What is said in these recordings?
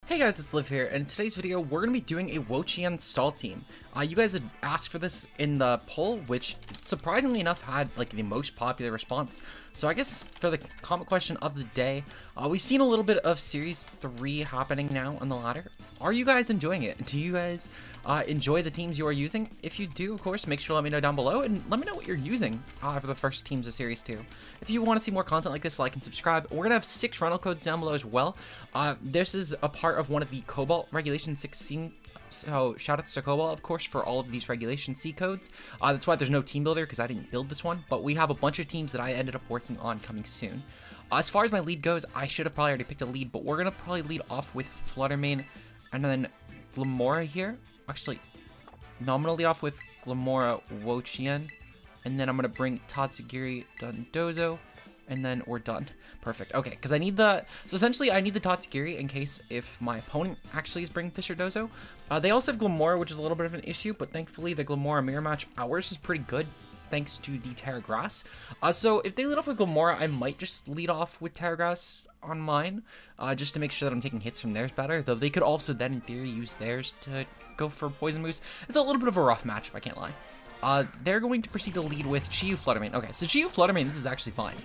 Hey guys, it's Liv here, and in today's video, we're going to be doing a Wo-Chien stall team. You guys had asked for this in the poll, which surprisingly enough had like the most popular response. So I guess for the comment question of the day, we've seen a little bit of Series 3 happening now on the ladder. Are you guys enjoying it? Do you guys enjoy the teams you are using? If you do, of course, make sure to let me know down below, and let me know what you're using for the first teams of Series 2. If you want to see more content like this, like and subscribe. We're going to have 6 rental codes down below as well. This is a part of one of the Cobalt Regulation 6 so shoutouts to Cobalt, of course, for all of these Regulation C codes. That's why there's no team builder, because I didn't build this one, but we have a bunch of teams that I ended up working on coming soon. As far as my lead goes, I should have probably already picked a lead, but we're going to probably lead off with Fluttermane and then Glimmora here. Actually, no, I'm going to lead off with Glimmora, Wo-Chien, and then I'm going to bring Tatsugiri, Dondozo, and then we're done. Perfect. Okay, because I need the... So essentially, I need the Tatsugiri in case if my opponent actually is bringing Fisher Dozo. They also have Glimmora, which is a little bit of an issue, but thankfully the Glimmora mirror match, ours is pretty good, thanks to the Terra Grass. So if they lead off with Glimmora, I might just lead off with Terra Grass on mine, just to make sure that I'm taking hits from theirs better, though they could also then, in theory, use theirs to go for Poison Moose. It's a little bit of a rough matchup, I can't lie. They're going to proceed to lead with Chi-Yu Fluttermane. Okay, so Chi-Yu Fluttermane, this is actually fine.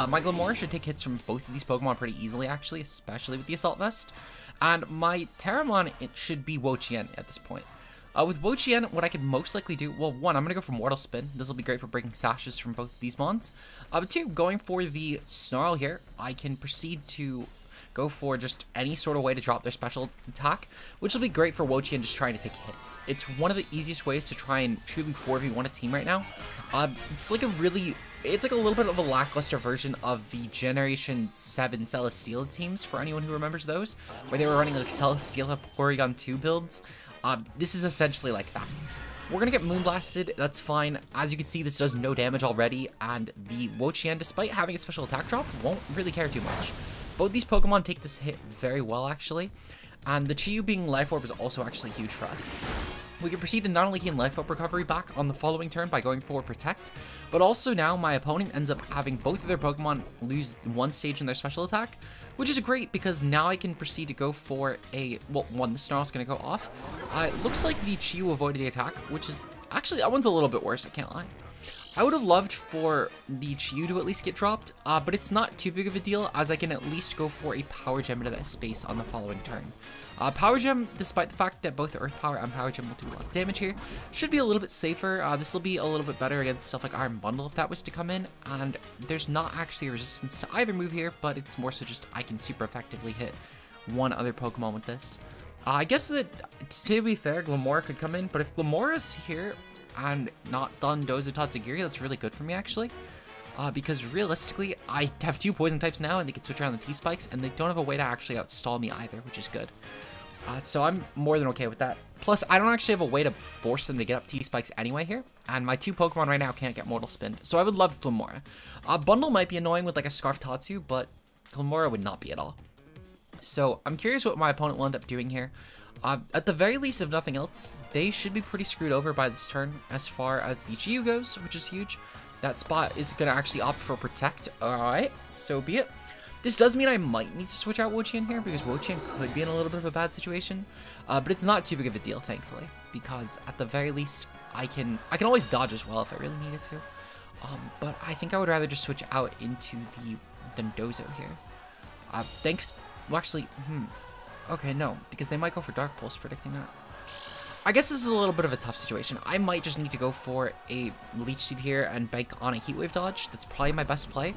My Glimmora should take hits from both of these Pokemon pretty easily, actually, especially with the Assault Vest. And my Terramon, it should be Wo-Chien at this point. With Wo-Chien, what I could most likely do, well, one, I'm going to go for Mortal Spin. This will be great for breaking sashes from both of these mons. But two, going for the Snarl here, I can proceed to go for just any sort of way to drop their special attack, which will be great for Wo-Chien just trying to take hits. It's one of the easiest ways to try and truly 4v1 a team right now. It's like a little bit of a lackluster version of the Generation 7 Celesteela teams, for anyone who remembers those, where they were running like Celesteela Porygon 2 builds. This is essentially like that. We're gonna get Moonblasted, that's fine. As you can see, this does no damage already, and the Wo-Chien, despite having a special attack drop, won't really care too much. Both these Pokemon take this hit very well, actually, and the Chi-Yu being Life Orb is also actually huge for us. We can proceed to not only gain Life Orb recovery back on the following turn by going for Protect, but also now my opponent ends up having both of their Pokemon lose one stage in their special attack, which is great because now I can proceed to go for a, well, one, the Snarl's going to go off. It looks like the Chi-Yu avoided the attack, which is, actually, that one's a little bit worse, I can't lie. I would have loved for the Chi-Yu to at least get dropped, but it's not too big of a deal, as I can at least go for a Power Gem into that space on the following turn. Power Gem, despite the fact that both Earth Power and Power Gem will do a lot of damage here, should be a little bit safer. This will be a little bit better against stuff like Iron Bundle if that was to come in, and there's not actually a resistance to either move here, but it's more so just I can super effectively hit one other Pokemon with this. I guess that, to be fair, Glimmora could come in, but if Glimmora's here and not Dondozo Tatsugiri, that's really good for me, actually. Because realistically, I have 2 poison types now, and they can switch around the T-Spikes, and they don't have a way to actually outstall me either, which is good. So I'm more than okay with that. Plus, I don't actually have a way to force them to get up T-Spikes anyway here, and my 2 Pokemon right now can't get Mortal Spin, so I would love Glimmora. Bundle might be annoying with like a Scarf Tatsu, but Glimmora would not be at all. So I'm curious what my opponent will end up doing here. At the very least, if nothing else, they should be pretty screwed over by this turn as far as the Chi-Yu goes, which is huge. That spot is going to actually opt for Protect. Alright, so be it. This does mean I might need to switch out Wo-Chien here, because Wo-Chien could be in a little bit of a bad situation. But it's not too big of a deal, thankfully, because at the very least, I can always dodge as well if I really needed to. But I think I would rather just switch out into the Dondozo here. Thanks... Well, actually, okay, no, because they might go for Dark Pulse, predicting that. I guess this is a little bit of a tough situation. I might just need to go for a Leech Seed here and bank on a Heat Wave dodge. That's probably my best play.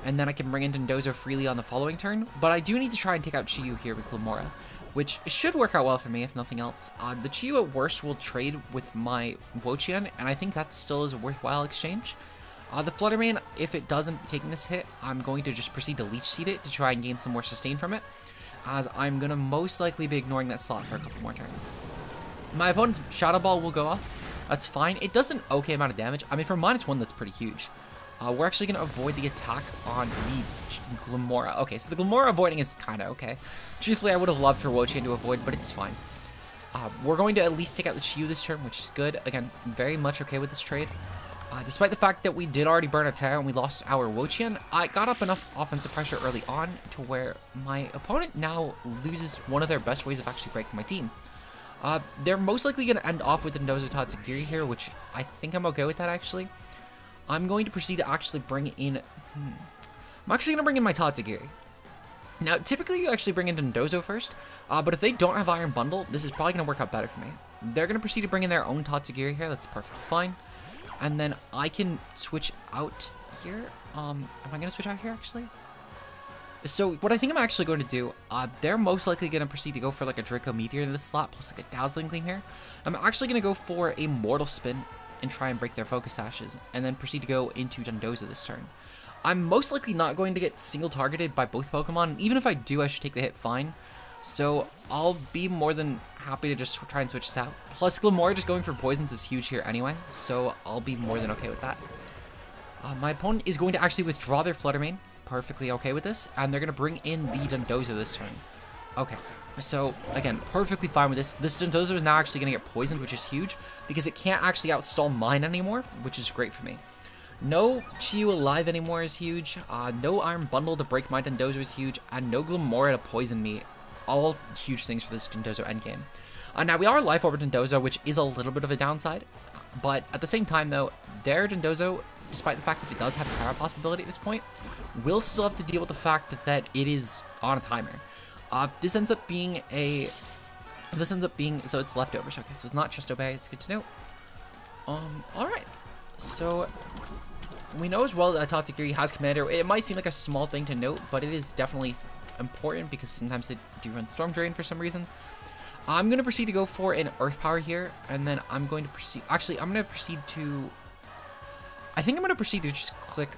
And then I can bring in Dondozo freely on the following turn. But I do need to try and take out Chi-Yu here with Glimmora, which should work out well for me, if nothing else. The Chi-Yu at worst will trade with my Wo-Chien, and I think that still is a worthwhile exchange. The Fluttermane, if it doesn't take this hit, I'm going to just proceed to Leech Seed it to try and gain some more sustain from it, as I'm going to most likely be ignoring that slot for a couple more turns. My opponent's Shadow Ball will go off. That's fine. It does an okay amount of damage. I mean, for -1, that's pretty huge. We're actually going to avoid the attack on the Glimmora. Okay, so the Glimmora avoiding is kind of okay. Truthfully, I would have loved for Wo-Chien to avoid, but it's fine. We're going to at least take out the Chi-Yu this turn, which is good. Again, very much okay with this trade. Despite the fact that we did already burn a Terra and we lost our Wo-Chien, I got up enough offensive pressure early on to where my opponent now loses one of their best ways of actually breaking my team. They're most likely going to end off with Dondozo Tatsugiri here, which I think I'm okay with that, actually. I'm going to proceed to actually bring in... I'm actually going to bring in my Tatsugiri. Now, typically you actually bring in Dondozo first, but if they don't have Iron Bundle, this is probably going to work out better for me. They're going to proceed to bring in their own Tatsugiri here. That's perfectly fine. And then I can switch out here. Am I going to switch out here, actually? So, what I think I'm actually going to do, they're most likely going to proceed to go for, like, a Draco Meteor in this slot, plus, like, a Dazzling Gleam here. I'm actually going to go for a Mortal Spin and try and break their Focus Sashes, and then proceed to go into Dondozo this turn. I'm most likely not going to get single targeted by both Pokemon, and even if I do, I should take the hit fine. So, I'll be more than happy to just try and switch this out. Plus, Glimmora just going for poisons is huge here anyway, so I'll be more than okay with that. My opponent is going to actually withdraw their Flutter Mane. Perfectly okay with this, and they're going to bring in the Dondozo this turn. Okay, so, again, perfectly fine with this. This Dondozo is now actually going to get poisoned, which is huge, because it can't actually outstall mine anymore, which is great for me. No Chiyu alive anymore is huge, no Iron Bundle to break my Dondozo is huge, and no Glimmora to poison me. All huge things for this Dondozo endgame. Now, we are Life Orb Dondozo, which is a little bit of a downside, but at the same time, though, their Dondozo, despite the fact that it does have a Terra possibility at this point, will still have to deal with the fact that it is on a timer. This ends up being, so it's leftovers. Okay, so it's not just Obey, it's good to know. Alright, so we know as well that Tatsugiri has Commander. It might seem like a small thing to note, but it is definitely important because sometimes they do run Storm Drain for some reason. I'm going to proceed to go for an Earth Power here, and then I'm going to proceed... Actually, I'm going to proceed to... I think I'm going to proceed to just click...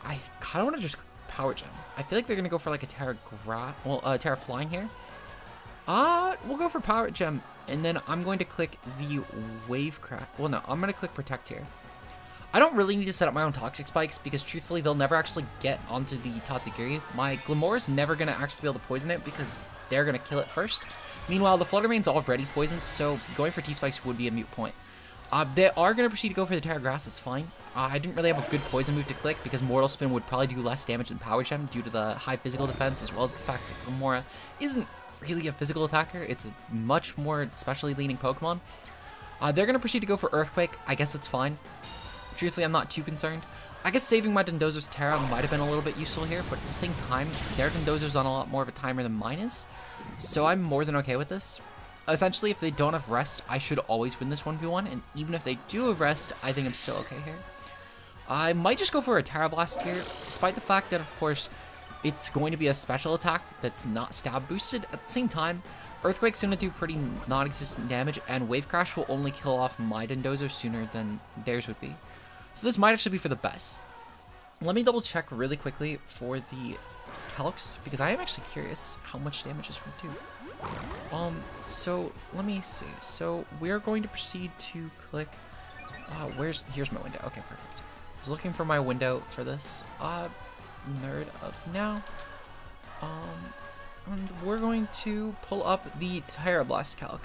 I kind of want to just Power Gem. I feel like they're going to go for like a Terra Terra Flying here. We'll go for Power Gem, and then I'm going to click the Wave Crash. Well, no, I'm going to click Protect here. I don't really need to set up my own Toxic Spikes because truthfully, they'll never actually get onto the Tatsugiri. My Glimmora is never going to actually be able to poison it because they're going to kill it first. Meanwhile, the Flutter Mane's already poisoned, so going for T-Spikes would be a moot point. They are going to proceed to go for the Terra Grass, that's fine. I didn't really have a good poison move to click because Mortal Spin would probably do less damage than Power Gem due to the high physical defense, as well as the fact that Glimmora isn't really a physical attacker. It's a much more specially leaning Pokemon. They're going to proceed to go for Earthquake. I guess it's fine. Truthfully, I'm not too concerned. I guess saving my Dondozo's Terra might have been a little bit useful here, but at the same time, their Dondozo's on a lot more of a timer than mine is, so I'm more than okay with this. Essentially, if they don't have Rest, I should always win this 1v1, and even if they do have Rest, I think I'm still okay here. I might just go for a Terra Blast here, despite the fact that, of course, it's going to be a special attack that's not stab boosted. At the same time, Earthquake's going to do pretty non-existent damage, and Wave Crash will only kill off my Dondozo sooner than theirs would be. So this might actually be for the best. Let me double check really quickly for the calcs, because I am actually curious how much damage this would do. So let me see. So we're going to proceed to click, here's my window. Okay, perfect. I was looking for my window for this. Nerd of now. And we're going to pull up the Terra Blast calc,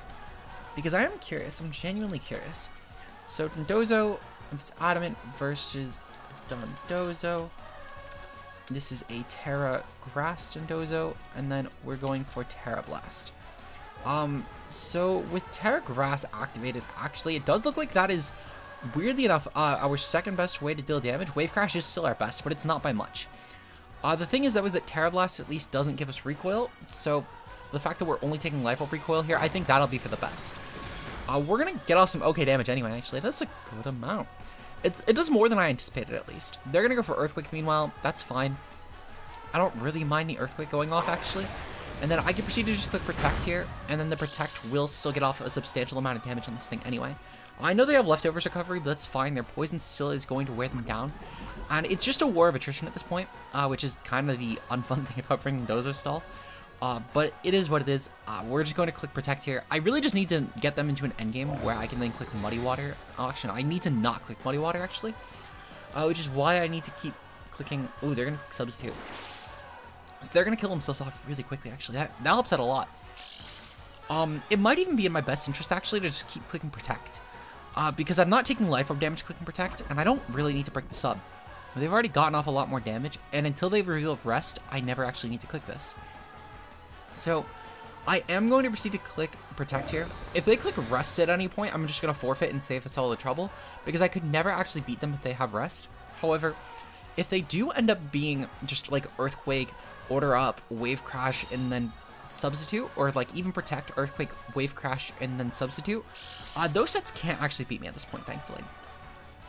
because I am curious. I'm genuinely curious. So Dondozo, if it's Adamant versus Dondozo, this is a Terra Grass Dondozo, and then we're going for Terra Blast. So with Terra Grass activated, actually, it does look like that is, weirdly enough, our second best way to deal damage. Wave Crash is still our best, but it's not by much. The thing is, though, is that Terra Blast at least doesn't give us recoil, so the fact that we're only taking Life Orb recoil here, I think that'll be for the best. We're gonna get off some okay damage anyway, actually. It does a good amount. It does more than I anticipated, at least. They're gonna go for Earthquake, meanwhile. That's fine. I don't really mind the Earthquake going off, actually. And then I can proceed to just click Protect here, and then the Protect will still get off a substantial amount of damage on this thing anyway. I know they have Leftovers recovery, but that's fine. Their poison still is going to wear them down. And it's just a war of attrition at this point, which is kind of the unfun thing about bringing Dozo Stall. But it is what it is. We're just going to click Protect here. I really just need to get them into an endgame where I can then click Muddy Water. Oh, actually, no, I need to not click Muddy Water, actually. Which is why I need to keep clicking... Ooh, they're going to Substitute. So they're going to kill themselves off really quickly, actually. That helps out a lot. It might even be in my best interest, actually, to just keep clicking Protect. because I'm not taking life orb damage clicking Protect, and I don't really need to break the sub. They've already gotten off a lot more damage, and until they reveal Rest, I never actually need to click this. So, I am going to proceed to click Protect here. If they click Rest at any point, I'm just going to forfeit and save us all the trouble, because I could never actually beat them if they have Rest. However, if they do end up being just like Earthquake, Order Up, Wave Crash, and then Substitute, or like even Protect, Earthquake, Wave Crash, and then Substitute, those sets can't actually beat me at this point, thankfully.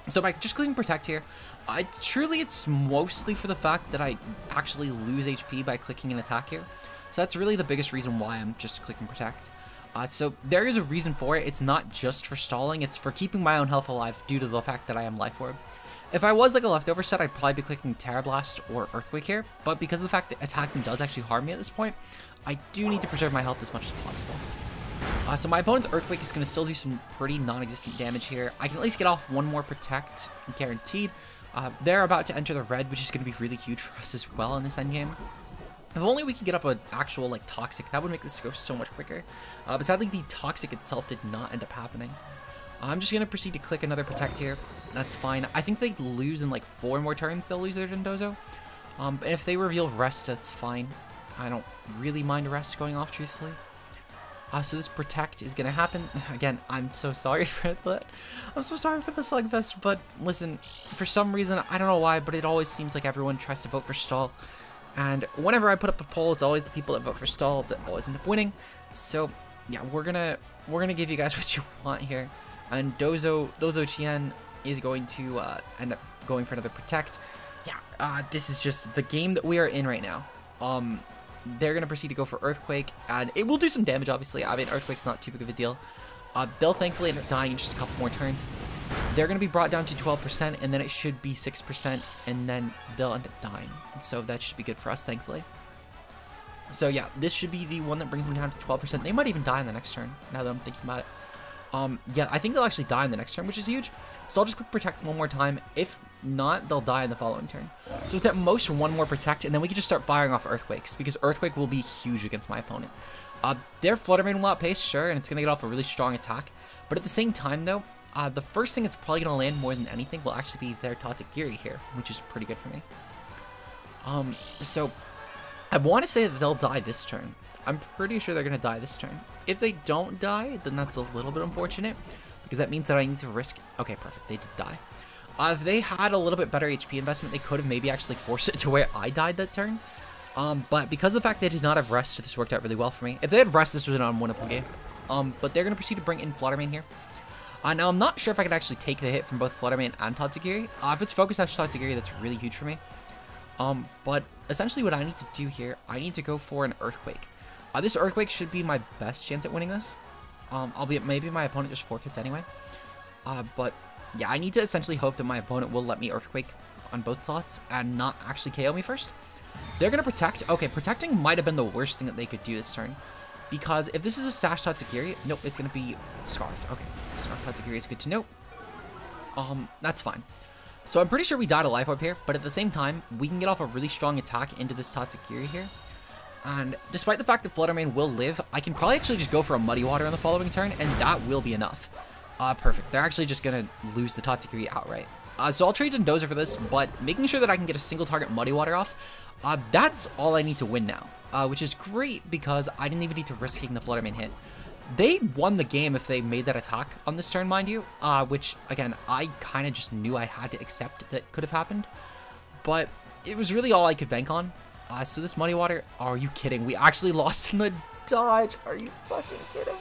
So by just clicking Protect here, truly it's mostly for the fact that I actually lose HP by clicking an attack here. So that's really the biggest reason why I'm just clicking Protect. So there is a reason for it. It's not just for stalling, it's for keeping my own health alive due to the fact that I am Life Orb. If I was like a leftover set, I'd probably be clicking Terra Blast or Earthquake here, but because of the fact that attacking does actually harm me at this point, I do need to preserve my health as much as possible. So my opponent's Earthquake is going to still do some pretty non-existent damage here. I can at least get off one more Protect, guaranteed. They're about to enter the red, which is going to be really huge for us as well in this endgame. If only we could get up an actual like Toxic, that would make this go so much quicker. But sadly, the Toxic itself did not end up happening. I'm just going to proceed to click another Protect here. That's fine. I think they lose in like 4 more turns, they'll lose their Dondozo. And if they reveal Rest, that's fine. I don't really mind Rest going off, truthfully. So this Protect is going to happen. Again, I'm so sorry for that. I'm so sorry for the Slugfest, but listen, for some reason, I don't know why, but it always seems like everyone tries to vote for stall. And whenever I put up a poll, it's always the people that vote for stall that always end up winning. So yeah, we're gonna give you guys what you want here. And Wo-Chien is going to end up going for another Protect. Yeah, this is just the game that we are in right now. They're going to proceed to go for Earthquake, and it will do some damage, obviously. I mean, Earthquake's not too big of a deal. They'll thankfully end up dying in just a couple more turns. They're going to be brought down to 12%, and then it should be 6%, and then they'll end up dying. So that should be good for us, thankfully. So yeah, this should be the one that brings them down to 12%. They might even die in the next turn, now that I'm thinking about it. Yeah, I think they'll actually die in the next turn, which is huge. So I'll just click Protect one more time. If not, they'll die in the following turn. So it's at most one more Protect, and then we can just start firing off Earthquakes, because Earthquake will be huge against my opponent. Their Fluttermane will outpace, sure, and it's going to get off a really strong attack. But at the same time, though, the first thing it's probably going to land more than anything will actually be their Tatsugiri here, which is pretty good for me. So I want to say that they'll die this turn. I'm pretty sure they're going to die this turn. If they don't die, then that's a little bit unfortunate, because that means that I need to risk... Okay, perfect. They did die. If they had a little bit better HP investment, they could have maybe actually forced it to where I died that turn. But because of the fact they did not have Rest, this worked out really well for me. If they had Rest, this was an unwinnable game. But they're going to proceed to bring in Fluttermane here. Now, I'm not sure if I can actually take the hit from both Fluttermane and Tatsugiri. If it's Focus Edge Tatsugiri, that's really huge for me. But essentially what I need to do here, I need to go for an Earthquake. This Earthquake should be my best chance at winning this. Albeit maybe my opponent just forfeits anyway. But yeah, I need to essentially hope that my opponent will let me Earthquake on both slots and not actually KO me first. They're going to Protect. Okay, Protecting might have been the worst thing that they could do this turn. Because if this is a Sash Tatsugiri, nope, it's going to be Scarfed. Okay, Scarfed Tatsugiri is good to know. That's fine. So I'm pretty sure we died a Life Orb here, but at the same time, we can get off a really strong attack into this Tatsugiri here. And despite the fact that Fluttermane will live, I can probably actually just go for a Muddy Water on the following turn, and that will be enough. Perfect. They're actually just going to lose the Tatsugiri outright. So I'll trade Dondozo for this, but making sure that I can get a single target Muddy Water off, that's all I need to win now. Which is great because I didn't even need to risk taking the Fluttermane hit. They won the game if they made that attack on this turn, mind you. Which, again, I kind of just knew I had to accept that could have happened. But it was really all I could bank on. So this Muddy Water, are you kidding? We actually lost in the dodge. Are you fucking kidding?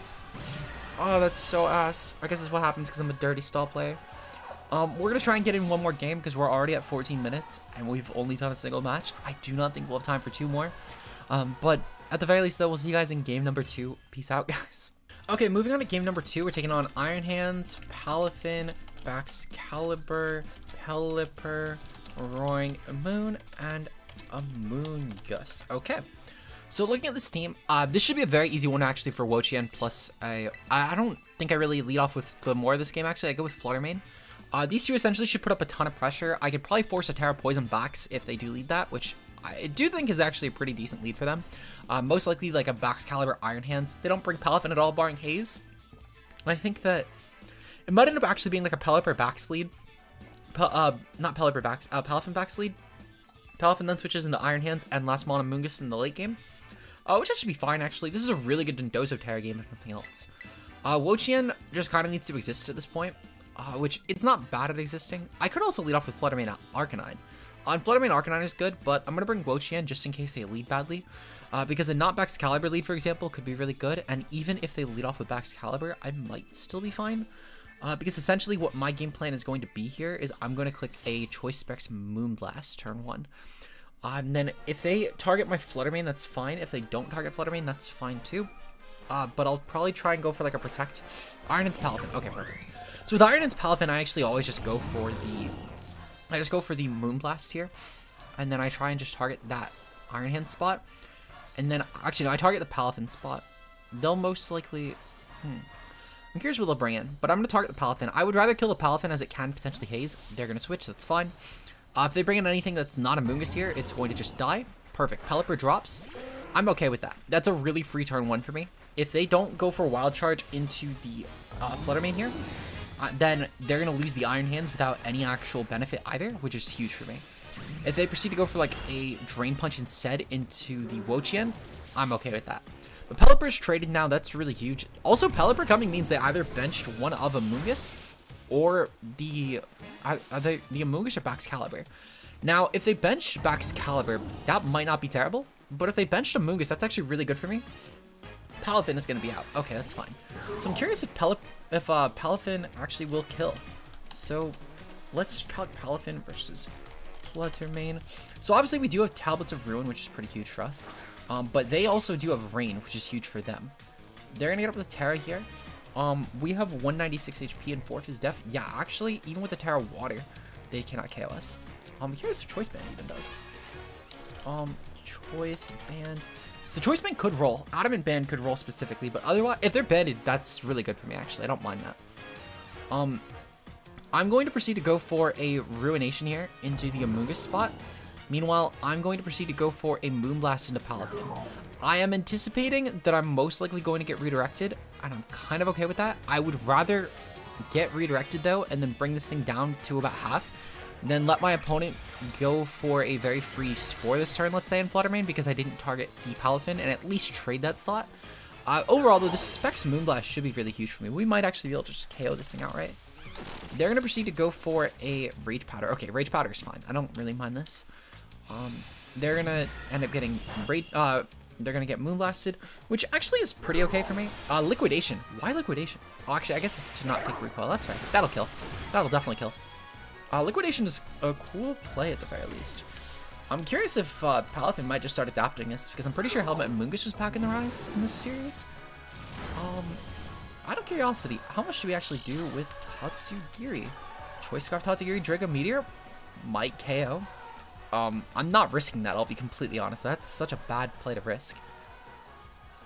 Oh, that's so ass. I guess that's what happens because I'm a dirty stall player. We're going to try and get in one more game because we're already at 14 minutes and we've only done a single match. I do not think we'll have time for 2 more. But at the very least, though, we'll see you guys in game number 2. Peace out, guys. Okay, moving on to game number 2. We're taking on Iron Hands, Palafin, Baxcalibur, Pelipper, Roaring Moon, and Amoongus. Okay. So looking at this team, this should be a very easy one actually for Wo-Chien, plus I don't think I really lead off with Glimmora this game actually. I go with Fluttermane. These two essentially should put up a ton of pressure. I could probably force a Terra Poison Bax if they do lead that, which I do think is actually a pretty decent lead for them. Most likely like a Baxcalibur Iron Hands. They don't bring Palafin at all barring Haze. I think that It might end up actually being like a Pelipper backs lead. Not Pelipper backs, Palafin backs lead. Palafin then switches into Iron Hands and last Mon Amoonguss in the late game. Which should be fine, actually. This is a really good Dondozo Terra game, if nothing else. Wo-Chien just kind of needs to exist at this point, which it's not bad at existing. I could also lead off with Fluttermane Arcanine. Fluttermane Arcanine is good, but I'm going to bring Wo-Chien just in case they lead badly. Because a not Baxcalibur lead, for example, could be really good. And even if they lead off with Baxcalibur, I might still be fine. Because essentially what my game plan is going to be here is I'm going to click a Choice Specs Moonblast turn 1. And then if they target my Fluttermane, that's fine. If they don't target Fluttermane, that's fine too. But I'll probably try and go for like a Protect. Iron Hands Palafin. Okay, perfect. So with Iron Hands Palafin, I actually always just go for the Moonblast here. And then I try and just target that Iron Hands spot. And then, actually, no, I target the Palafin spot. They'll most likely... I'm curious what they'll bring in, but I'm going to target the Palafin. I would rather kill the Palafin as it can potentially haze. They're going to switch, that's fine. If they bring in anything that's not a Amoonguss here, it's going to just die. Perfect. Pelipper drops. I'm okay with that. That's a really free turn 1 for me. If they don't go for Wild Charge into the Fluttermane here, then they're going to lose the Iron Hands without any actual benefit either, which is huge for me. If they proceed to go for like a Drain Punch instead into the Wo-Chien, I'm okay with that. But Pelipper's traded now, that's really huge. Also, Pelipper coming means they either benched one of Amoonguss or the Amoonguss or Baxcalibur. Now, if they benched Baxcalibur, that might not be terrible. But if they benched Amoonguss, that's actually really good for me. Palafin is going to be out. Okay, that's fine. So I'm curious if Palafin actually will kill. So let's calc Palafin versus Fluttermane. So obviously we do have Tablets of Ruin, which is pretty huge for us. But they also do have Rain, which is huge for them. They're gonna get up with Terra here. We have 196 HP and 4th is Def. Yeah, actually, even with the Terra Water, they cannot KO us. Here's Choice Band even does. Choice Band. So Choice Band could roll. Adamant Band could roll specifically, but otherwise, if they're banded, that's really good for me, actually. I don't mind that. I'm going to proceed to go for a Ruination here into the Amoonguss spot. Meanwhile, I'm going to proceed to go for a Moonblast into Palafin. I am anticipating that I'm most likely going to get redirected, and I'm kind of okay with that. I would rather get redirected, though, and then bring this thing down to about half, then let my opponent go for a very free Spore this turn, let's say, in Fluttermane, because I didn't target the Palafin, and at least trade that slot. Overall, though, this Specs Moonblast should be really huge for me. We might actually be able to just KO this thing outright. They're going to proceed to go for a Rage Powder. Okay, Rage Powder is fine. I don't really mind this. They're going to end up getting they're going to get Moonblasted, which actually is pretty okay for me. Liquidation. Why Liquidation? Oh, actually, I guess it's to not take Recoil. That's fair. That'll kill. That'll definitely kill. Liquidation is a cool play at the very least. I'm curious if Palafin might just start adapting this, because I'm pretty sure Helmet Amoonguss was back in the rise in this series. Out of curiosity, how much do we actually do with Tatsugiri? Choice Scarf Tatsugiri, Drago Meteor might KO. I'm not risking that, I'll be completely honest. That's such a bad play to risk.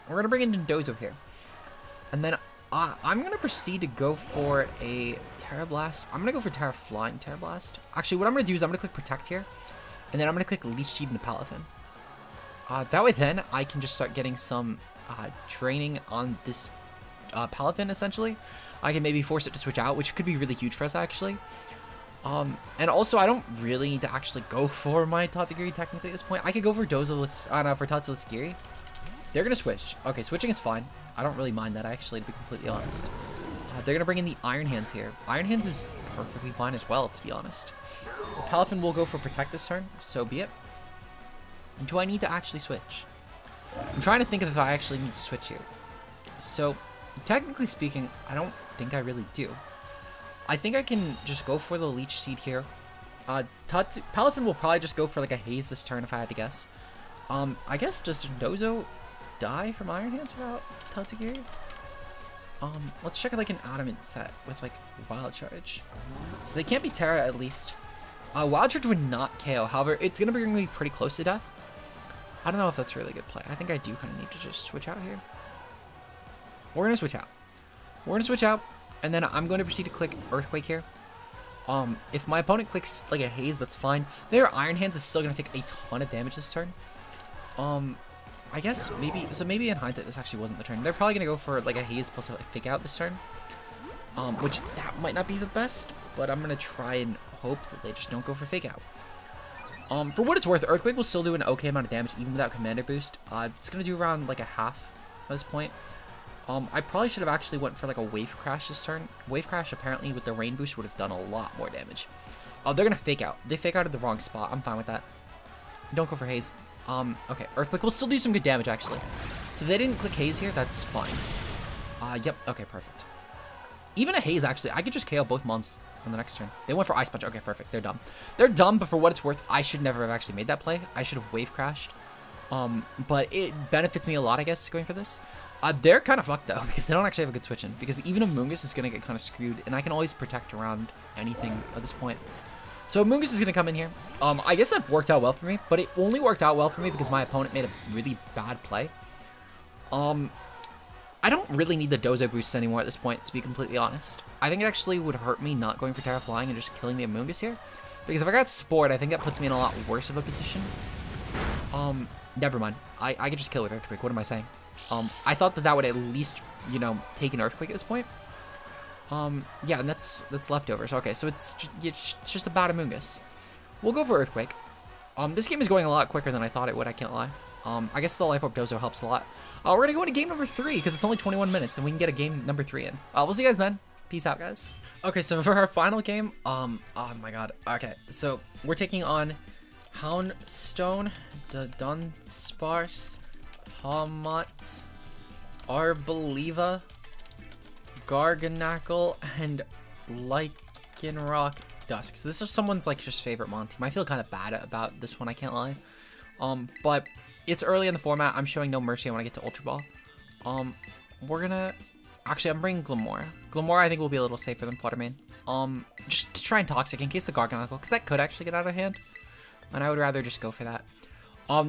We're going to bring in Dondozo here. And then I'm going to proceed to go for a Terra Blast. I'm going to go for Terra Flying Terra Blast. Actually, what I'm going to do is I'm going to click Protect here. And then I'm going to click Leech Seed into Palafin. That way then, I can just start getting some draining on this Palafin, essentially. I can maybe force it to switch out, which could be really huge for us, actually. And also, I don't really need to actually go for my Tatsugiri technically at this point. I could go for for Tatsugiri. They're going to switch. Okay, switching is fine. I don't really mind that, actually, to be completely honest. They're going to bring in the Iron Hands here. Iron Hands is perfectly fine as well, to be honest. The Palafin will go for Protect this turn, so be it. And do I need to actually switch? I'm trying to think of if I actually need to switch here. So, technically speaking, I don't think I really do. I think I can just go for the Leech Seed here. Palafin will probably just go for like a Haze this turn if I had to guess. I guess does Dondozo die from Iron Hands without Tatsugiri? Let's check like an Adamant set with like Wild Charge. So they can't be Terra at least. Wild Charge would not KO, however, it's going to bring me pretty close to death. I don't know if that's a really good play. I think I do kind of need to just switch out here. We're going to switch out. We're going to switch out, and then I'm going to proceed to click Earthquake here. If my opponent clicks like a Haze, that's fine. Their Iron Hands is still going to take a ton of damage this turn. I guess maybe in hindsight, this actually wasn't the turn. They're probably going to go for like a Haze plus a Fake Out this turn. which that might not be the best, but I'm gonna try and hope that they just don't go for Fake Out. For what it's worth, Earthquake will still do an okay amount of damage even without Commander Boost. It's gonna do around like a half at this point. I probably should have actually went for like a Wave Crash this turn. Wave Crash apparently with the Rain Boost would have done a lot more damage. Oh, they're gonna Fake Out. They Fake Out at the wrong spot. I'm fine with that. Don't go for Haze. Okay, Earthquake will still do some good damage actually. So if they didn't click Haze here, that's fine. Yep, okay, perfect. Even a Haze actually, I could just KO both mons on the next turn. They went for Ice Punch. Okay, perfect. They're dumb. They're dumb, but for what it's worth, I should never have actually made that play. I should have Wave Crashed. But it benefits me a lot, I guess, going for this. They're kind of fucked, though, because they don't actually have a good switch in. Because even Amoonguss is going to get kind of screwed, and I can always protect around anything at this point. So Amoonguss is going to come in here. I guess that worked out well for me, but it only worked out well for me because my opponent made a really bad play. I don't really need the Dozo boosts anymore at this point, to be completely honest. I think it actually would hurt me not going for Terra Flying and just killing the Amoonguss here. Because if I got Sport, I think that puts me in a lot worse of a position. Never mind. I could just kill with Earthquake. What am I saying? I thought that that would at least, you know, take an Earthquake at this point. Yeah, and that's leftovers. Okay, so it's just a bad Amoonguss. We'll go for Earthquake. This game is going a lot quicker than I thought it would, I can't lie. I guess the Life Orb Dozo helps a lot. We're gonna go into game number 3 because it's only 21 minutes and we can get a game number 3 in. We'll see you guys then. Peace out, guys. Okay, so for our final game, oh my god. Okay, so we're taking on Houndstone, Dunsparce, Hawmot, Arboliva, Garganacl, and Lycanroc Dusk. So this is someone's like just favorite mon team. I feel kind of bad about this one, I can't lie. But it's early in the format. I'm showing no mercy when I get to Ultra Ball. We're gonna... Actually, I'm bringing Glimmora. Glimmora, I think, will be a little safer than Fluttermane. Just to try and Toxic in case the Garganacl, because that could actually get out of hand. And I would rather just go for that.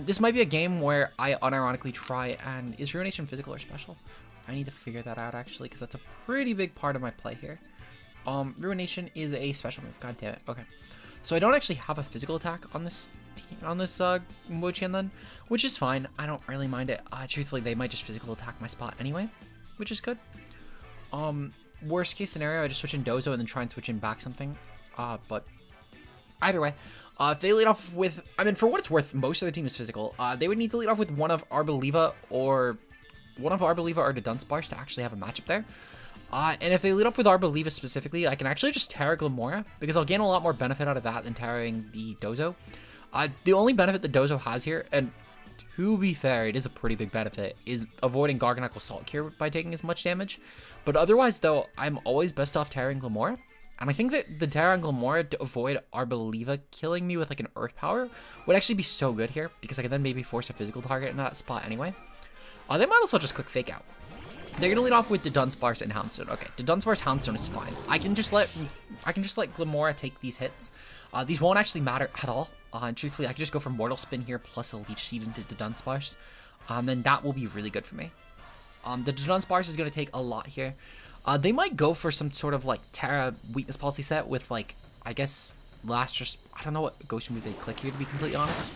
This might be a game where I unironically try and... Is Ruination physical or special? I need to figure that out, actually, because that's a pretty big part of my play here. Ruination is a special move. God damn it. Okay. So I don't actually have a physical attack on this Wo-Chien then, which is fine. I don't really mind it. Truthfully, they might just physical attack my spot anyway, which is good. Worst case scenario, I just switch in Dozo and then try and switch in back something. But either way, if they lead off with, I mean, for what it's worth, most of the team is physical. They would need to lead off with one of Arboliva or Dunsparce to actually have a matchup there. And if they lead up with Arboliva specifically, I can actually just Terra Glimmora, because I'll gain a lot more benefit out of that than Terraing the Dozo. The only benefit the Dozo has here, and to be fair, it is a pretty big benefit, is avoiding Garganacl Salt Cure by taking as much damage. But otherwise, though, I'm always best off Terraing Glimmora. And I think that the Terra and Glimmora to avoid Arboliva killing me with like an Earth Power would actually be so good here, because I could then maybe force a physical target in that spot anyway. They might also just click Fake Out. They're gonna lead off with the Dunsparce and Houndstone. Okay, the Dunsparce Houndstone is fine. I can just let Glimmora take these hits. These won't actually matter at all. And truthfully, I can just go for Mortal Spin here plus a Leech Seed into the Dunsparce. Then that will be really good for me. The Dunsparce is gonna take a lot here. They might go for some sort of like Terra weakness policy set with like, I guess I don't know what ghost move they click here, to be completely honest.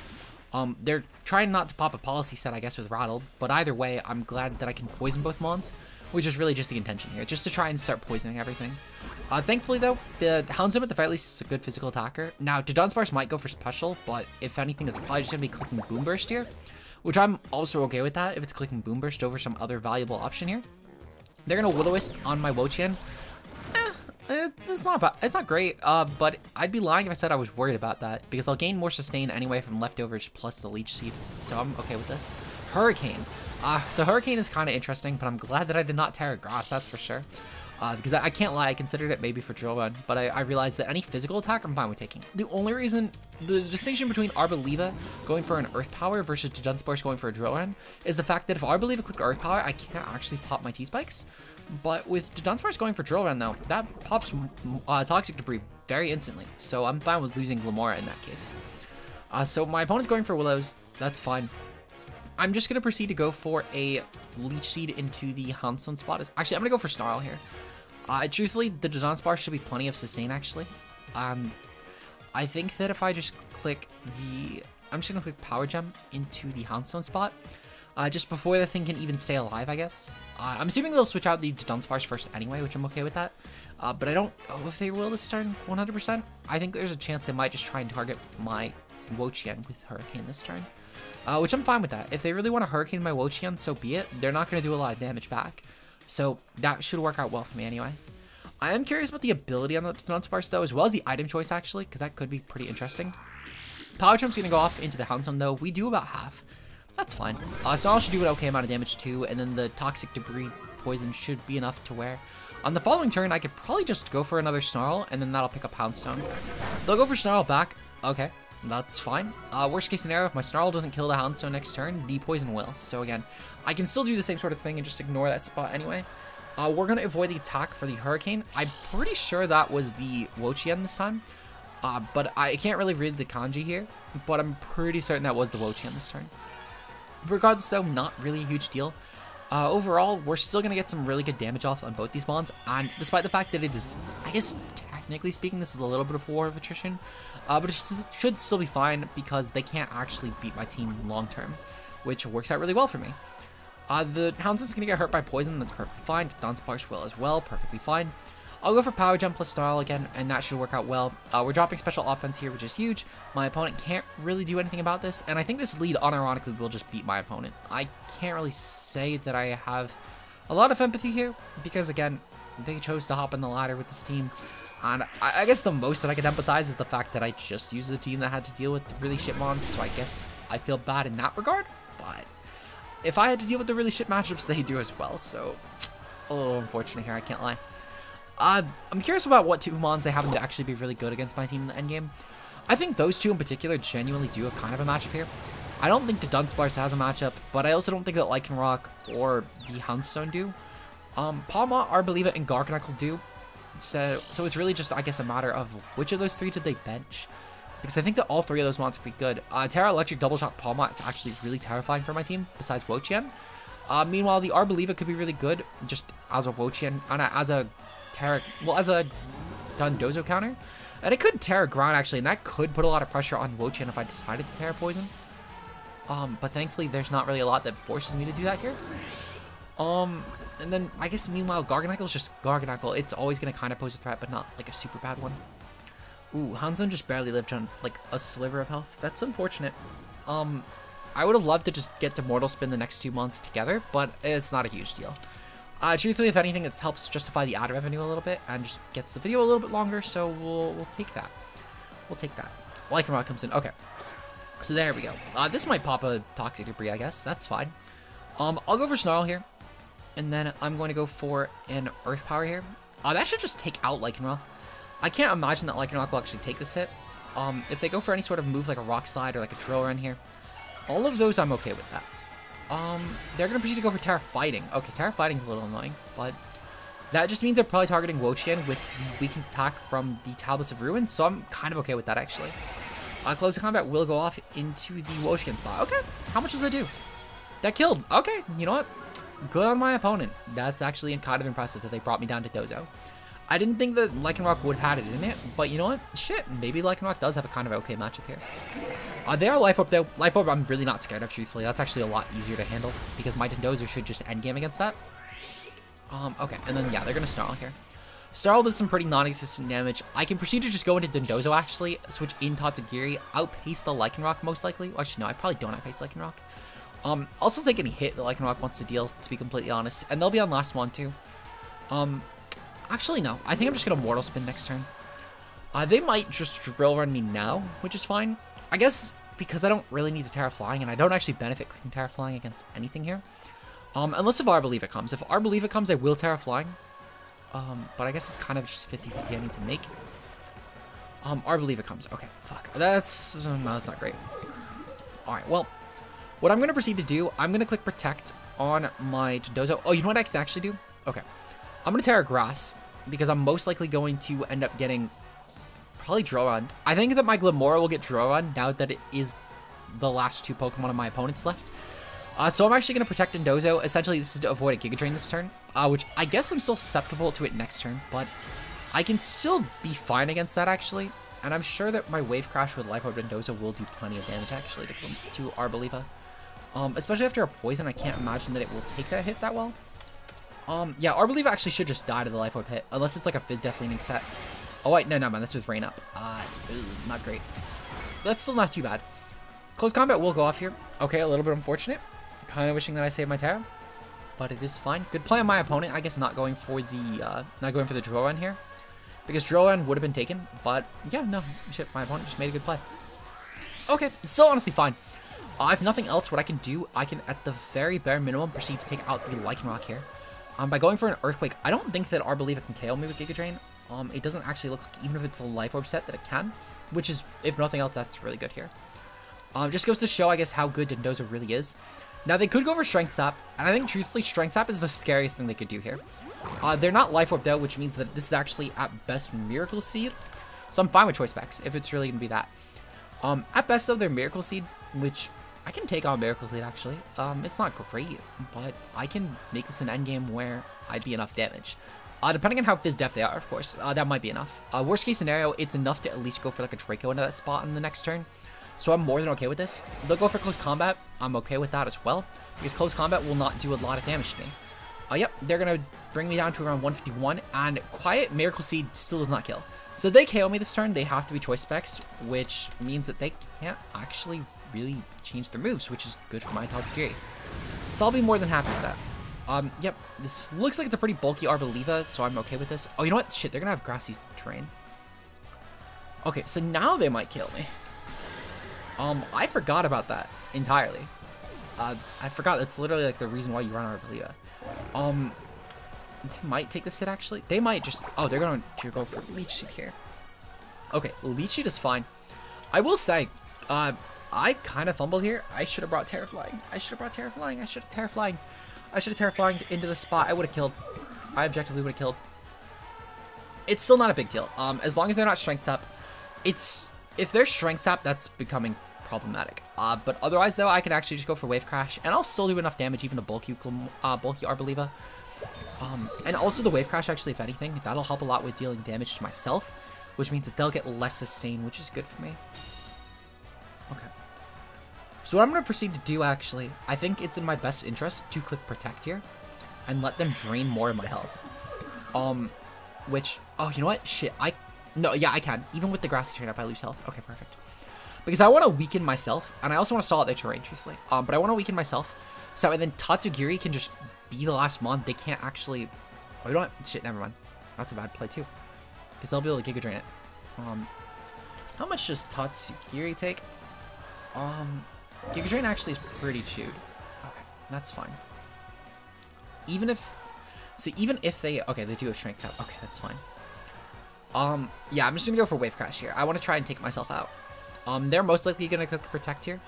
They're trying not to pop a policy set, I guess, with Rattled, but either way, I'm glad that I can poison both mons, which is really just the intention here, just to try and start poisoning everything. Thankfully, though, the Houndstone at the very least is a good physical attacker. Now, Dunsparce might go for special, but if anything, it's probably just going to be clicking Boom Burst here, which I'm also okay with that, if it's clicking Boom Burst over some other valuable option here. They're going to Will-O-Wisp on my Wo-Chien. It's not bad. It's not great, but I'd be lying if I said I was worried about that, because I'll gain more sustain anyway from leftovers plus the Leech Seed, so I'm okay with this. Hurricane. So Hurricane is kind of interesting, but I'm glad that I did not Terra Grass, that's for sure. Because I can't lie, I considered it maybe for Drill Run, but I realized that any physical attack I'm fine with taking. The only reason, the distinction between Arboliva going for an Earth Power versus Dunsparce going for a Drill Run is the fact that if Arboliva clicked Earth Power, I can't actually pop my T-Spikes. But with Dunsparce going for Drill Run, though, that pops Toxic Debris very instantly. So I'm fine with losing Glimmora in that case. So my opponent's going for Willows. That's fine. I'm just going to proceed to go for a Leech Seed into the Houndstone spot. Actually, I'm going to go for Snarl here. Truthfully, the Dunsparce should be plenty of sustain, actually. I think that if I just click the... I'm just going to click Power Gem into the Houndstone spot. Just before the thing can even stay alive, I guess. I'm assuming they'll switch out the Dunsparce first anyway, which I'm okay with that. but I don't know if they will this turn 100%. I think there's a chance they might just try and target my Wo-Chien with Hurricane this turn, which I'm fine with that. If they really want to Hurricane my Wo-Chien, so be it. They're not going to do a lot of damage back, so that should work out well for me anyway. I am curious about the ability on the Dunsparce though, as well as the item choice actually, because that could be pretty interesting. Power Jump's going to go off into the Houndstone though. We do about half. That's fine. Snarl should do an okay amount of damage too, and then the Toxic Debris Poison should be enough to where on the following turn I could probably just go for another Snarl, and then that'll pick up Houndstone. They'll go for Snarl back. Okay, that's fine. Worst case scenario, if my Snarl doesn't kill the Houndstone next turn, the Poison will. So again, I can still do the same sort of thing and just ignore that spot anyway. We're going to avoid the attack for the Hurricane. I'm pretty sure that was the Wo-Chien this time. But I can't really read the kanji here, but I'm pretty certain that was the Wo-Chien this turn. Regardless though, not really a huge deal. Overall, we're still going to get some really good damage off on both these bonds, and despite the fact that it is, I guess, technically speaking, this is a little bit of war of attrition, but it should still be fine because they can't actually beat my team long term, which works out really well for me. The Houndstone's going to get hurt by poison, that's perfectly fine. Dunsparce will as well, perfectly fine. I'll go for Power Jump plus Snarl again, and that should work out well. We're dropping Special Offense here, which is huge. My opponent can't really do anything about this, and I think this lead unironically will just beat my opponent. I can't really say that I have a lot of empathy here, because again, they chose to hop on the ladder with this team, and I guess the most that I can empathize is the fact that I just used a team that had to deal with the really shit mons, so I guess I feel bad in that regard, but if I had to deal with the really shit matchups, they do as well, so a little unfortunate here, I can't lie. I'm curious about what two mons they happen to actually be really good against my team in the endgame. I think those two in particular genuinely do have kind of a matchup here. I don't think the Dunsparce has a matchup, but I also don't think that Lycanroc or the Houndstone do. Palma, Arboliva, and Garganacl do. So it's really just, I guess, a matter of which of those three did they bench. Because I think that all three of those mons are pretty good. Terra Electric Double Shot Palma, it's actually really terrifying for my team, besides Wo-Chien. Meanwhile, the Arboliva could be really good, just as a Wo-Chien, and as a as a Dondozo counter. And it could Terra Ground actually, and that could put a lot of pressure on Wo-Chien if I decided to Terra Poison. But thankfully there's not really a lot that forces me to do that here. And then I guess meanwhile Garganacl is just Garganacl. It's always gonna kind of pose a threat, but not like a super bad one. Ooh, Houndstone just barely lived on like a sliver of health. That's unfortunate. I would have loved to just get to Mortal Spin the next 2 months together, but it's not a huge deal. Truthfully, if anything, it helps justify the ad revenue a little bit and just gets the video a little bit longer, so we'll take that. We'll take that. Lycanroc comes in. Okay. So there we go. This might pop a Toxic Debris, I guess. That's fine. I'll go for Snarl here, and then I'm going to go for an Earth Power here. That should just take out Lycanroc. I can't imagine that Lycanroc will actually take this hit. If they go for any sort of move like a Rock Slide or like a Drill Run here, all of those I'm okay with that. They're going to proceed to go for Terra Fighting. Okay, Terra Fighting's a little annoying, but that just means they're probably targeting Wo-Chien with the weakened attack from the Tablets of Ruin, so I'm kind of okay with that, actually. Close Combat will go off into the Wo-Chien spot. Okay, how much does that do? That killed. Okay, you know what? Good on my opponent. That's actually kind of impressive that they brought me down to Dozo. I didn't think that Lycanroc would have had it in it, but you know what? Shit, maybe Lycanroc does have a kind of okay matchup here. They are Life Orb though. Life Orb I'm really not scared of, truthfully. That's actually a lot easier to handle because my Dondozo should just endgame against that. Okay, and then yeah, they're gonna Snarl here. Snarl does some pretty non-existent damage. I can proceed to just go into Dondozo actually, switch in Tatsugiri, outpace the Lycanroc most likely. Well, actually no, I probably don't outpace Lycanroc. Also take any hit that Lycanroc wants to deal, to be completely honest, and they'll be on last one too. Actually no, I think I'm just gonna Mortal Spin next turn. They might just Drill Run me now, which is fine. I guess because I don't really need to Terra Flying, and I don't actually benefit clicking Terra Flying against anything here. Unless if Arboliva comes. If Arboliva comes, I will Terra Flying. But I guess it's kind of just 50-50 I need to make. Arboliva comes. Okay, fuck. That's not great. Alright, well, what I'm going to proceed to do, I'm going to click Protect on my Dondozo. Oh, you know what I can actually do? Okay. I'm going to Terra Grass, because I'm most likely going to end up getting probably Drill Run. I think that my Glimmora will get Drill Run now that it is the last 2 Pokemon of my opponent's left. So I'm actually going to Protect Dondozo. Essentially, this is to avoid a Giga Drain this turn, which I guess I'm still susceptible to it next turn, but I can still be fine against that, actually. And I'm sure that my Wave Crash with Life Orb Dondozo will do plenty of damage, actually, to Arboliva. Especially after a Poison, I can't imagine that it will take that hit that well. Yeah, Arboliva actually should just die to the Life Orb hit, unless it's like a Fizz Def leaning set. Oh wait, no, man, that's with Rain Up. Not great. That's still not too bad. Close Combat will go off here. Okay, a little bit unfortunate. Kind of wishing that I saved my Terra, but it is fine. Good play on my opponent. I guess not going for the Drill Run here, because Drill Run would have been taken. But yeah, no shit. My opponent just made a good play. Okay, still honestly fine. If nothing else, what I can do, I can at the very bare minimum proceed to take out the Lycan Rock here. By going for an Earthquake, I don't think that Arboliva can KO me with Giga Drain. It doesn't actually look like, even if it's a Life Orb set, that it can, which is, if nothing else, that's really good here. Just goes to show, I guess, how good Dondozo really is. Now, they could go for Strength Sap, and I think, truthfully, Strength Sap is the scariest thing they could do here. They're not Life Orb, though, which means that this is actually, at best, Miracle Seed. So I'm fine with Choice Specs, if it's really going to be that. At best, though, they're Miracle Seed, which I can take on Miracle Seed, actually. It's not great, but I can make this an endgame where I'd be enough damage. Depending on how Fizz Def they are, of course, that might be enough. Worst case scenario, it's enough to at least go for like a Draco into that spot in the next turn. So I'm more than okay with this. They'll go for Close Combat. I'm okay with that as well, because Close Combat will not do a lot of damage to me. Yep, they're going to bring me down to around 151, and Quiet Miracle Seed still does not kill. So if they KO me this turn, they have to be Choice Specs, which means that they can't actually really change their moves, which is good for my Tatsugiri. So I'll be more than happy with that. Yep, this looks like it's a pretty bulky Arboliva, so I'm okay with this. Oh, you know what? Shit, they're going to have Grassy Terrain. Okay, so now they might kill me. I forgot about that entirely. I forgot that's literally like the reason why you run Arboliva. They might take this hit actually. They might just, oh, they're going to go for Leech Seed here. Okay, Leech Seed is fine. I will say, I kind of fumbled here. I should have brought Terraflying. I should have Terraflying into the spot. I would have killed. I objectively would have killed. It's still not a big deal. As long as they're not Strength Sap. If they're Strength Sap, that's becoming problematic. But otherwise, though, I can actually just go for Wave Crash, and I'll still do enough damage even to bulky Arboliva. And also the Wave Crash, actually, if anything, that'll help a lot with dealing damage to myself, which means that they'll get less sustain, which is good for me. Okay. So what I'm going to proceed to do, actually, I think it's in my best interest to click Protect here and let them drain more of my health. Which, oh, you know what? Shit, no, yeah, I can. Even with the Grassy Terrain up, I lose health. Okay, perfect. Because I want to weaken myself, and I also want to stall out their terrain, truthfully. But I want to weaken myself, so and then Tatsugiri can just be the last mon. They can't actually... Oh, you know what? Shit, never mind. That's a bad play, too. Because they'll be able to Giga Drain it. How much does Tatsugiri take? Giga Drain actually is pretty chewed. Okay, that's fine. Even if... So even if they... Okay, they do have Strength Sap. Okay, that's fine. Yeah, I'm just gonna go for Wave Crash here. I want to try and take myself out. They're most likely gonna click Protect here.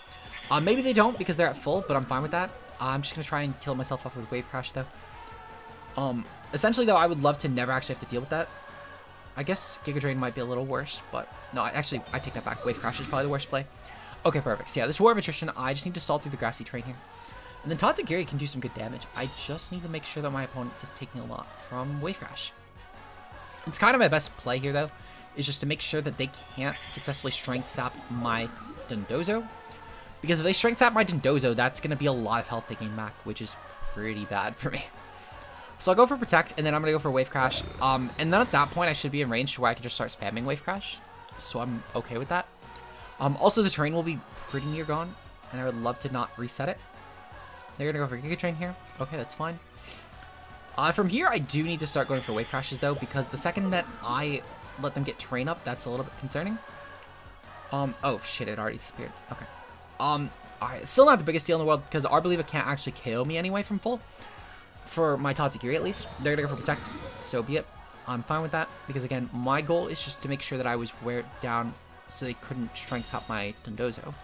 Maybe they don't because they're at full, but I'm fine with that. I'm just gonna try and kill myself off with Wave Crash, though. Essentially, though, I would love to never actually have to deal with that. I guess Giga Drain might be a little worse, but no, I take that back. Wave Crash is probably the worst play. Okay, perfect. So yeah, this War of Attrition, I just need to stall through the Grassy Terrain here. And then Tatsugiri can do some good damage. I just need to make sure that my opponent is taking a lot from Wave Crash. It's kind of my best play here, though, is just to make sure that they can't successfully Strength Sap my Dondozo. Because if they Strength Sap my Dondozo, that's going to be a lot of health they gain back, which is pretty bad for me. So I'll go for Protect, and then I'm going to go for Wave Crash. And then at that point, I should be in range to where I can just start spamming Wave Crash. So I'm okay with that. Also, the terrain will be pretty near gone, and I would love to not reset it. They're going to go for Giga Drain here. Okay, that's fine. From here, I do need to start going for Wave Crashes, though, because the second that I let them get terrain up, that's a little bit concerning. Oh, shit, it already disappeared. Okay. Alright, still not the biggest deal in the world, because Arboliva can't actually KO me anyway from full. For my Tatsugiri, at least. They're going to go for Protect, so be it. I'm fine with that, because, again, my goal is just to make sure that I was wear down so they couldn't Strength Sap my Dondozo.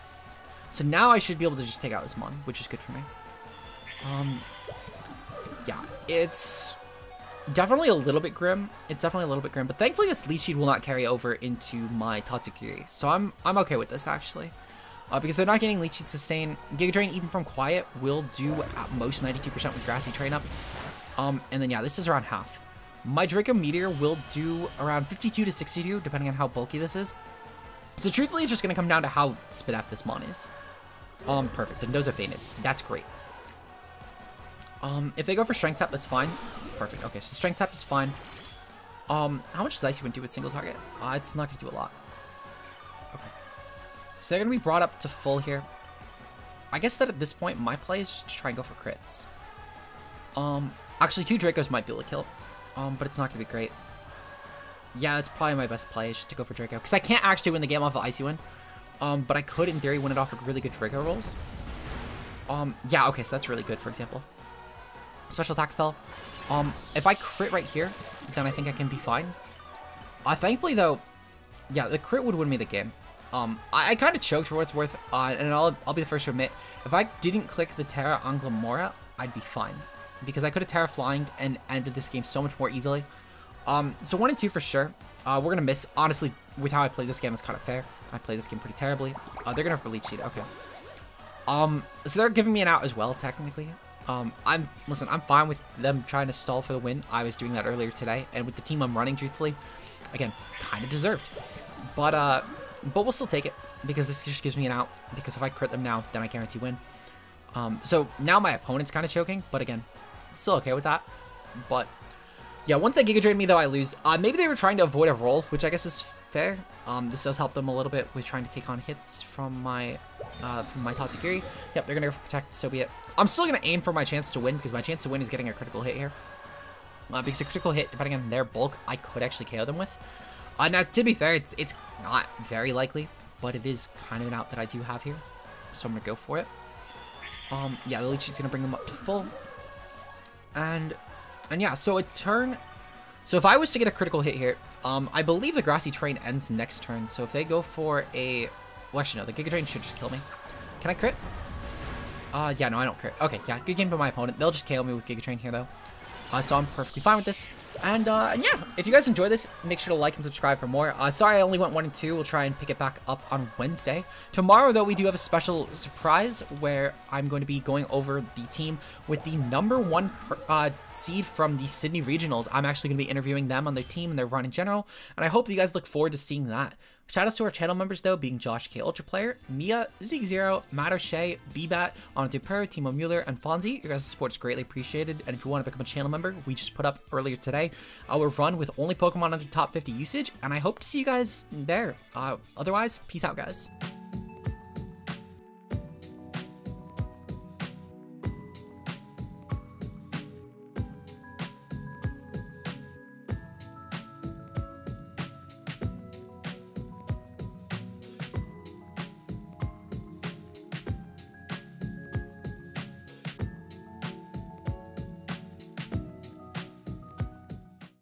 So now I should be able to just take out this mon, which is good for me. Yeah, it's definitely a little bit grim. It's definitely a little bit grim, but thankfully this Leech Seed will not carry over into my Tatsugiri. So I'm okay with this, actually. Because they're not getting Leech Seed sustain. Giga Drain, even from Quiet, will do at most 92% with Grassy Terrain up. And then, yeah, this is around half. My Draco Meteor will do around 52 to 62, depending on how bulky this is. So truthfully, it's just going to come down to how spit-F this mon is. Perfect. Dondozo fainted. That's great. If they go for Strength Tap, that's fine. Perfect. Okay, so Strength Tap is fine. How much does Icy Wind do with single target? It's not going to do a lot. Okay. So they're going to be brought up to full here. I guess that at this point, my play is just to try and go for crits. Actually, 2 Dracos might be able to kill. But it's not going to be great. Yeah, that's probably my best play, is just to go for Draco. Because I can't actually win the game off of Icy Wind. But I could, in theory, win it off with really good Draco rolls. Yeah, okay, so that's really good, for example. Special attack fell. If I crit right here, then I think I can be fine. Thankfully, though, yeah, the crit would win me the game. I kind of choked for what it's worth, and I'll be the first to admit, if I didn't click the Terra on Glimmora, I'd be fine. Because I could have Terra Flying and ended this game so much more easily. So 1 and 2 for sure. We're going to miss. Honestly, with how I play this game, it's kind of fair. I play this game pretty terribly. They're going to have Leech Seed. Okay. So they're giving me an out as well, technically. Listen, I'm fine with them trying to stall for the win. I was doing that earlier today, and with the team I'm running, truthfully, again, kind of deserved. But we'll still take it, because this just gives me an out, because if I crit them now, then I guarantee win. So now my opponent's kind of choking, but again, still okay with that. But yeah, once they Giga Drain me, though, I lose. Maybe they were trying to avoid a roll, which I guess is fair. This does help them a little bit with trying to take on hits from my Tatsugiri. Yep, they're gonna go for Protect, so be it. I'm still gonna aim for my chance to win, because my chance to win is getting a critical hit here. Because a critical hit, depending on their bulk, I could actually KO them with. Now, to be fair, it's not very likely, but it is kind of an out that I do have here, so I'm gonna go for it. Yeah, the Leech Seed's gonna bring them up to full. And yeah, so a turn. So if I was to get a critical hit here, I believe the Grassy Terrain ends next turn. So if they go for a, well, actually no, the Giga Drain should just kill me. Can I crit? Yeah, no, I don't crit. Okay, yeah, good game by my opponent. They'll just KO me with Giga Drain here though. So I'm perfectly fine with this. And yeah, if you guys enjoy this, make sure to like and subscribe for more. Sorry I only went 1 and 2. We'll try and pick it back up on Wednesday. Tomorrow, though, we do have a special surprise where I'm going to be going over the team with the #1 seed from the Sydney Regionals. I'm actually going to be interviewing them on their team and their run in general, and I hope you guys look forward to seeing that. Shout out to our channel members, though, being Josh K. Ultra Player, Mia, Zeke0, Matt O'Shea, Bbat, Anna Duper, Timo Mueller, and Fonzie. Your guys' support is greatly appreciated, and if you want to become a channel member, we just put up earlier today our run with only Pokemon under top 50 usage, and I hope to see you guys there. Otherwise, peace out, guys.